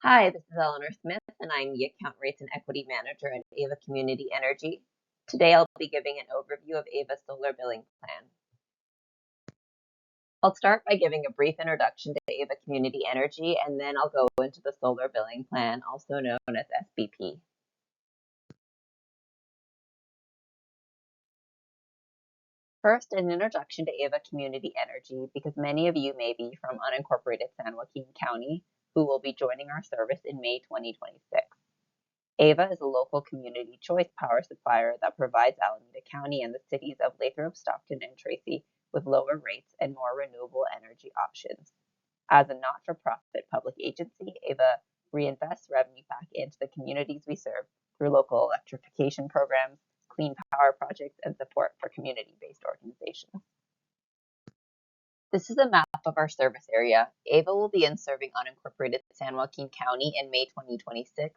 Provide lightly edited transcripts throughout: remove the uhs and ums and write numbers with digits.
Hi, this is Eleanor Smith, and I'm the Account Rates and Equity Manager at Ava Community Energy. Today I'll be giving an overview of Ava's solar billing plan. I'll start by giving a brief introduction to Ava Community Energy, and then I'll go into the solar billing plan, also known as SBP. First, an introduction to Ava Community Energy, because many of you may be from unincorporated San Joaquin County, who will be joining our service in May 2026. Ava is a local community choice power supplier that provides Alameda County and the cities of Lathrop, Stockton, and Tracy with lower rates and more renewable energy options. As a not-for-profit public agency, Ava reinvests revenue back into the communities we serve through local electrification programs, clean power projects, and support for community-based organizations. This is a map of our service area. Ava will begin serving unincorporated San Joaquin County in May 2026.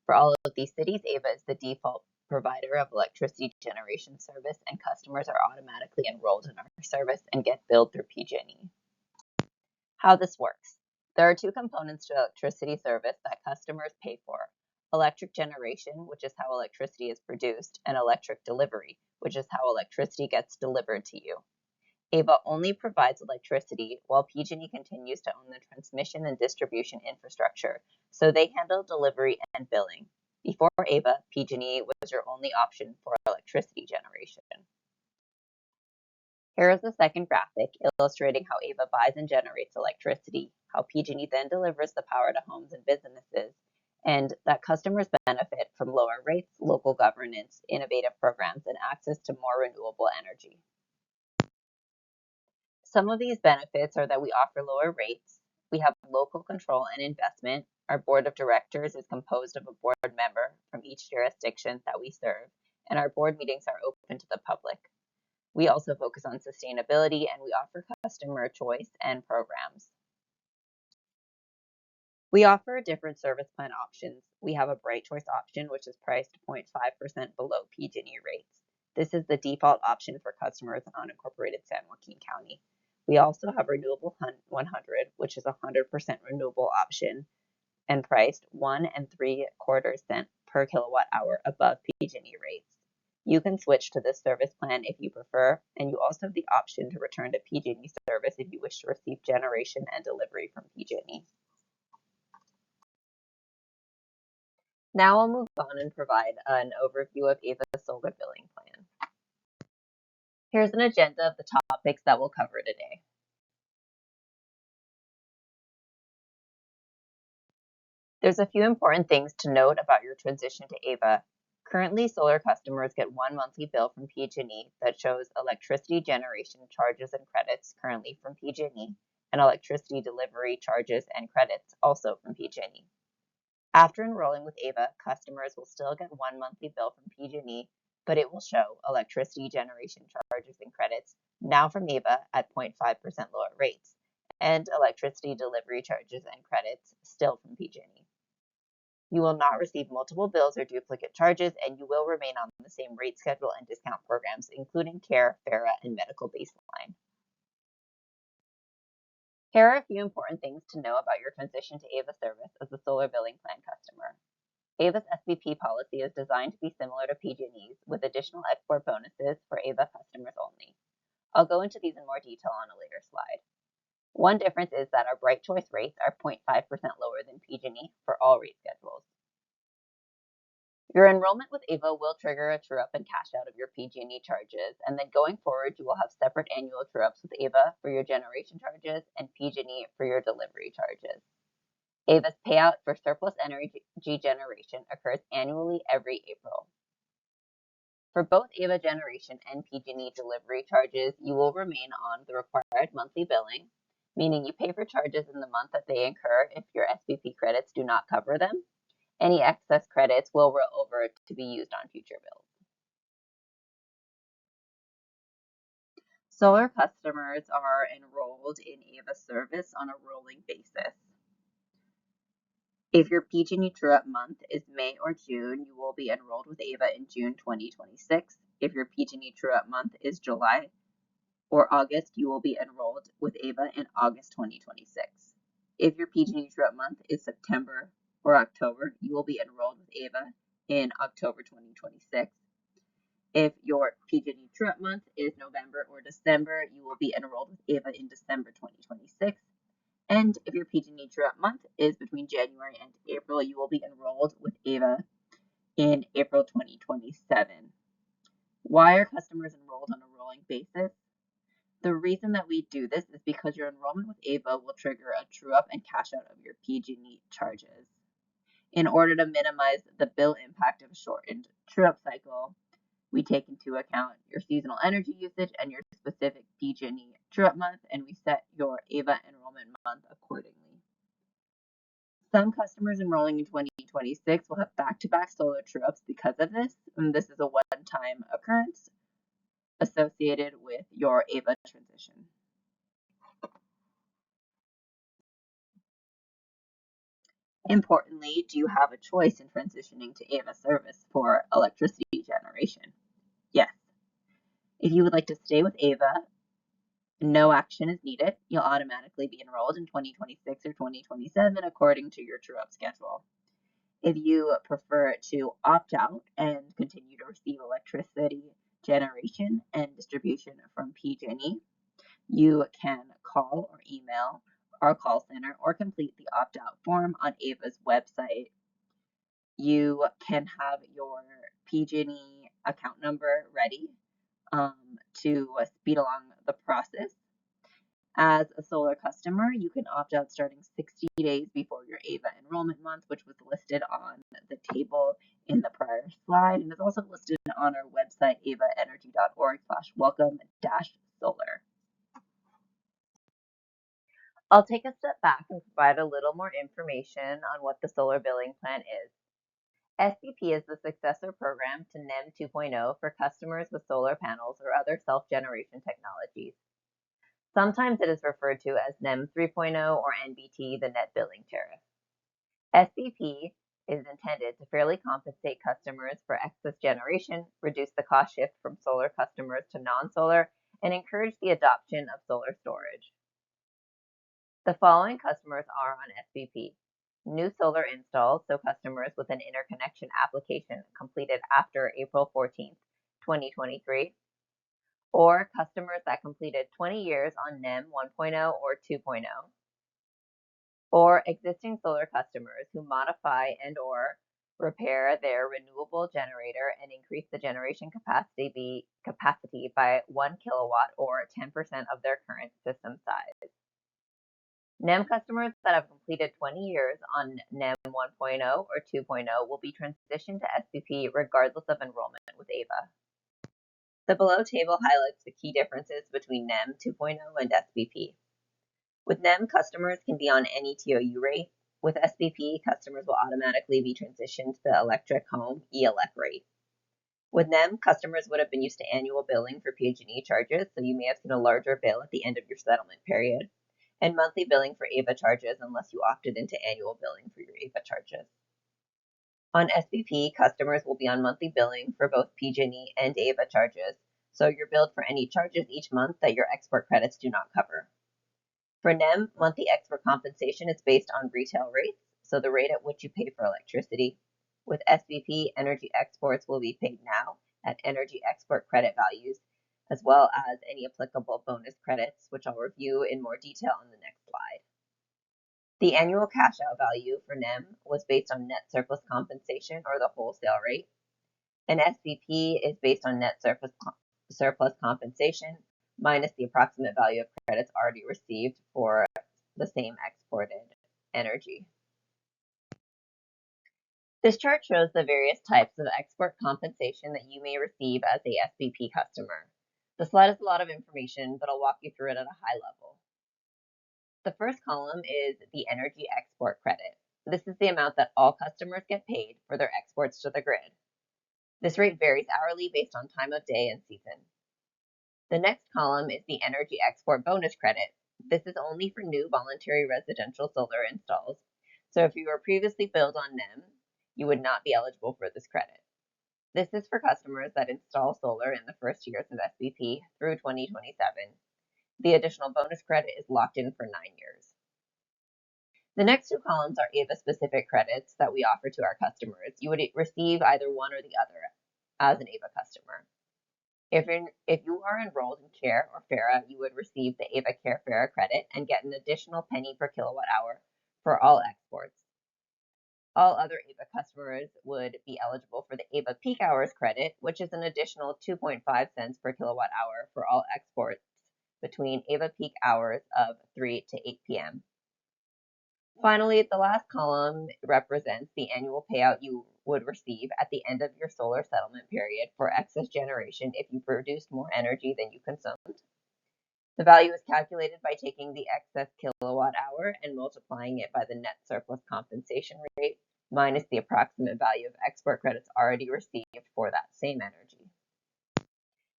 For all of these cities, Ava is the default provider of electricity generation service, and customers are automatically enrolled in our service and get billed through PG&E. How this works. There are two components to electricity service that customers pay for: electric generation, which is how electricity is produced, and electric delivery, which is how electricity gets delivered to you. Ava only provides electricity, while PG&E continues to own the transmission and distribution infrastructure, so they handle delivery and billing. Before Ava, PG&E was your only option for electricity generation. Here is the second graphic illustrating how Ava buys and generates electricity, how PG&E then delivers the power to homes and businesses, and that customers benefit from lower rates, local governance, innovative programs, and access to more renewable energy. Some of these benefits are that we offer lower rates, we have local control and investment, our board of directors is composed of a board member from each jurisdiction that we serve, and our board meetings are open to the public. We also focus on sustainability, and we offer customer choice and programs. We offer different service plan options. We have a Bright Choice option, which is priced 0.5% below PG&E rates. This is the default option for customers in unincorporated San Joaquin County. We also have Renewable 100, which is a 100% renewable option and priced 1 3/4 cents per kilowatt hour above PG&E rates. You can switch to this service plan if you prefer, and you also have the option to return to PG&E service if you wish to receive generation and delivery from PG&E. Now I'll move on and provide an overview of Ava's solar billing plan. Here's an agenda of the topics that we'll cover today. There's a few important things to note about your transition to Ava. Currently, solar customers get one monthly bill from PG&E that shows electricity generation charges and credits currently from PG&E, and electricity delivery charges and credits also from PG&E. After enrolling with Ava, customers will still get one monthly bill from PG&E, but it will show electricity generation charges and credits now from Ava at 0.5% lower rates, and electricity delivery charges and credits still from PG&E. You will not receive multiple bills or duplicate charges, and you will remain on the same rate schedule and discount programs, including CARE, FARA, and Medical Baseline. Here are a few important things to know about your transition to Ava service as a solar billing plan customer. Ava's SBP policy is designed to be similar to PG&E's, with additional export bonuses for Ava customers only. I'll go into these in more detail on a later slide. One difference is that our Bright Choice rates are 0.5% lower than PG&E for all rate schedules. Your enrollment with Ava will trigger a true-up and cash out of your PG&E charges, and then going forward, you will have separate annual true-ups with Ava for your generation charges and PG&E for your delivery charges. Ava's payout for surplus energy generation occurs annually every April. For both Ava generation and PG&E delivery charges, you will remain on the required monthly billing, meaning you pay for charges in the month that they incur if your SBP credits do not cover them. Any excess credits will roll over to be used on future bills. Solar customers are enrolled in Ava service on a rolling basis. If your PG&E true-up month is May or June, you will be enrolled with Ava in June 2026. If your PG&E true-up month is July or August, you will be enrolled with Ava in August 2026. If your PG&E true-up month is September or October, you will be enrolled with AVA in October 2026. If your PG&E true-up month is November or December, you will be enrolled with AVA in December 2026. And if your PG&E true-up month is between January and April, you will be enrolled with AVA in April 2027. Why are customers enrolled on a rolling basis? The reason that we do this is because your enrollment with AVA will trigger a true-up and cash out of your PG&E charges. In order to minimize the bill impact of a shortened true-up cycle, we take into account your seasonal energy usage and your specific PG&E true-up month, and we set your AVA enrollment month accordingly. Some customers enrolling in 2026 will have back-to-back solar true-ups because of this, and this is a one-time occurrence associated with your AVA transition. Importantly, do you have a choice in transitioning to AVA service for electricity generation? Yes. If you would like to stay with AVA, no action is needed. You'll automatically be enrolled in 2026 or 2027 according to your true-up schedule. If you prefer to opt out and continue to receive electricity generation and distribution from PG&E, you can call or email our call center or complete the opt-out form on AVA's website. You can have your PG&E account number ready to speed along the process. As a solar customer, you can opt out starting 60 days before your AVA enrollment month, which was listed on the table in the prior slide, and is also listed on our website, avaenergy.org/welcome-solar. I'll take a step back and provide a little more information on what the solar billing plan is. SBP is the successor program to NEM 2.0 for customers with solar panels or other self-generation technologies. Sometimes it is referred to as NEM 3.0 or NBT, the net billing tariff. SBP is intended to fairly compensate customers for excess generation, reduce the cost shift from solar customers to non-solar, and encourage the adoption of solar storage. The following customers are on SBP. New solar installs, so customers with an interconnection application completed after April 14th, 2023, or customers that completed 20 years on NEM 1.0 or 2.0, or existing solar customers who modify and or repair their renewable generator and increase the generation capacity by 1 kilowatt or 10% of their current system size. NEM customers that have completed 20 years on NEM 1.0 or 2.0 will be transitioned to SBP regardless of enrollment with AVA. The below table highlights the key differences between NEM 2.0 and SBP. With NEM, customers can be on any TOU rate. With SBP, customers will automatically be transitioned to the electric home ELEC rate. With NEM, customers would have been used to annual billing for PG&E charges, so you may have seen a larger bill at the end of your settlement period, and monthly billing for AVA charges unless you opted into annual billing for your AVA charges. On SBP, customers will be on monthly billing for both PG&E and AVA charges, so you're billed for any charges each month that your export credits do not cover. For NEM, monthly export compensation is based on retail rates, so the rate at which you pay for electricity. With SBP, energy exports will be paid now at energy export credit values, as well as any applicable bonus credits, which I'll review in more detail on the next slide. The annual cash out value for NEM was based on net surplus compensation or the wholesale rate, and SBP is based on net surplus compensation minus the approximate value of credits already received for the same exported energy. This chart shows the various types of export compensation that you may receive as a SBP customer. The slide has a lot of information, but I'll walk you through it at a high level. The first column is the energy export credit. This is the amount that all customers get paid for their exports to the grid. This rate varies hourly based on time of day and season. The next column is the energy export bonus credit. This is only for new voluntary residential solar installs. So if you were previously billed on NEM, you would not be eligible for this credit. This is for customers that install solar in the first years of SBP through 2027. The additional bonus credit is locked in for 9 years. The next two columns are AVA-specific credits that we offer to our customers. You would receive either one or the other as an AVA customer. If you are enrolled in CARE or FARA, you would receive the AVA CARE FARA credit and get an additional penny per kilowatt hour for all exports. All other AVA customers would be eligible for the AVA peak hours credit, which is an additional 2.5 cents per kilowatt hour for all exports between AVA peak hours of 3 to 8 p.m. Finally, the last column represents the annual payout you would receive at the end of your solar settlement period for excess generation if you produced more energy than you consumed. The value is calculated by taking the excess kilowatt hour and multiplying it by the net surplus compensation rate minus the approximate value of export credits already received for that same energy.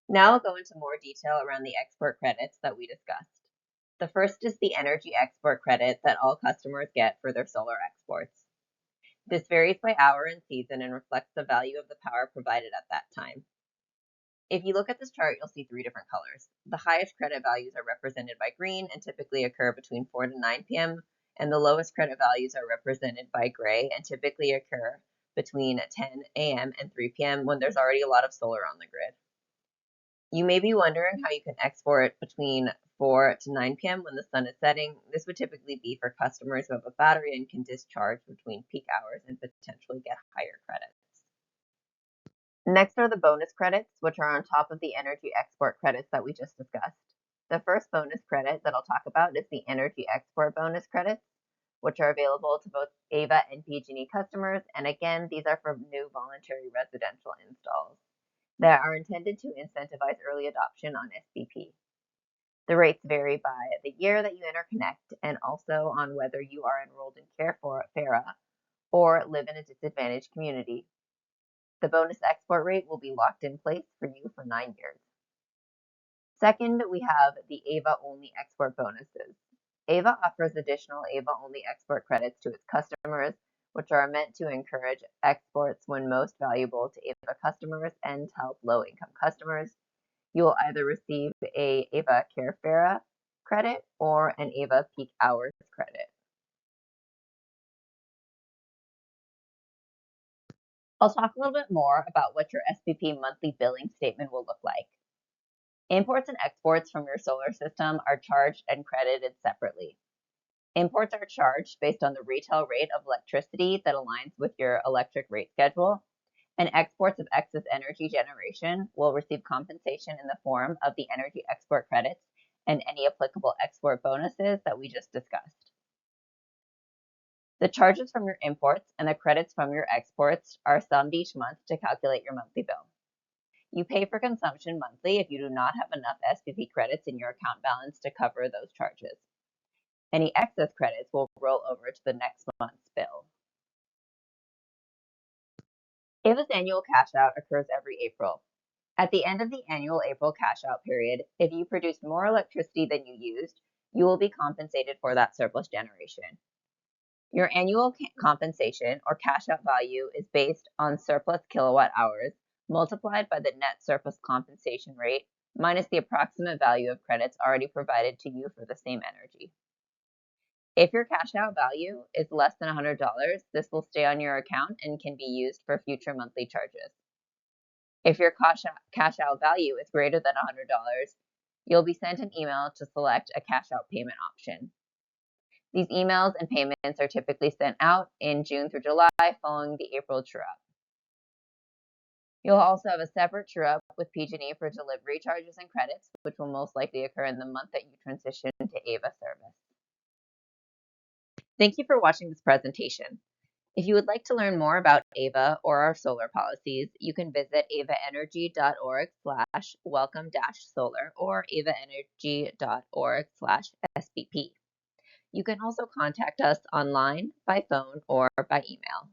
Now I'll go into more detail around the export credits that we discussed. The first is the energy export credit that all customers get for their solar exports. This varies by hour and season and reflects the value of the power provided at that time. If you look at this chart, you'll see three different colors. The highest credit values are represented by green and typically occur between 4 to 9 p.m., and the lowest credit values are represented by gray and typically occur between 10 a.m. and 3 p.m. when there's already a lot of solar on the grid. You may be wondering how you can export between 4 to 9 p.m. when the sun is setting. This would typically be for customers who have a battery and can discharge between peak hours and potentially get higher credits. Next are the bonus credits, which are on top of the energy export credits that we just discussed. The first bonus credit that I'll talk about is the energy export bonus credits, which are available to both AVA and PG&E customers, and again, these are for new voluntary residential installs that are intended to incentivize early adoption on SBP. The rates vary by the year that you interconnect and also on whether you are enrolled in CARE for FARA or live in a disadvantaged community. The bonus export rate will be locked in place for you for 9 years. Second, we have the AVA-only export bonuses. AVA offers additional AVA-only export credits to its customers, which are meant to encourage exports when most valuable to AVA customers and help low-income customers. You will either receive a AVA CARE FARA credit or an AVA peak hours credit. I'll talk a little bit more about what your SBP monthly billing statement will look like. Imports and exports from your solar system are charged and credited separately. Imports are charged based on the retail rate of electricity that aligns with your electric rate schedule, and exports of excess energy generation will receive compensation in the form of the energy export credits and any applicable export bonuses that we just discussed. The charges from your imports and the credits from your exports are summed each month to calculate your monthly bill. You pay for consumption monthly if you do not have enough SBP credits in your account balance to cover those charges. Any excess credits will roll over to the next month's bill. AVA's annual cash out occurs every April. At the end of the annual April cash out period, if you produced more electricity than you used, you will be compensated for that surplus generation. Your annual compensation or cash out value is based on surplus kilowatt hours multiplied by the net surplus compensation rate minus the approximate value of credits already provided to you for the same energy. If your cash out value is less than $100, this will stay on your account and can be used for future monthly charges. If your cash out value is greater than $100, you'll be sent an email to select a cash out payment option. These emails and payments are typically sent out in June through July following the April true-up. You'll also have a separate true-up with PG&E for delivery charges and credits, which will most likely occur in the month that you transition to AVA service. Thank you for watching this presentation. If you would like to learn more about AVA or our solar policies, you can visit avaenergy.org/welcome-solar or avaenergy.org/SBP. You can also contact us online, by phone, or by email.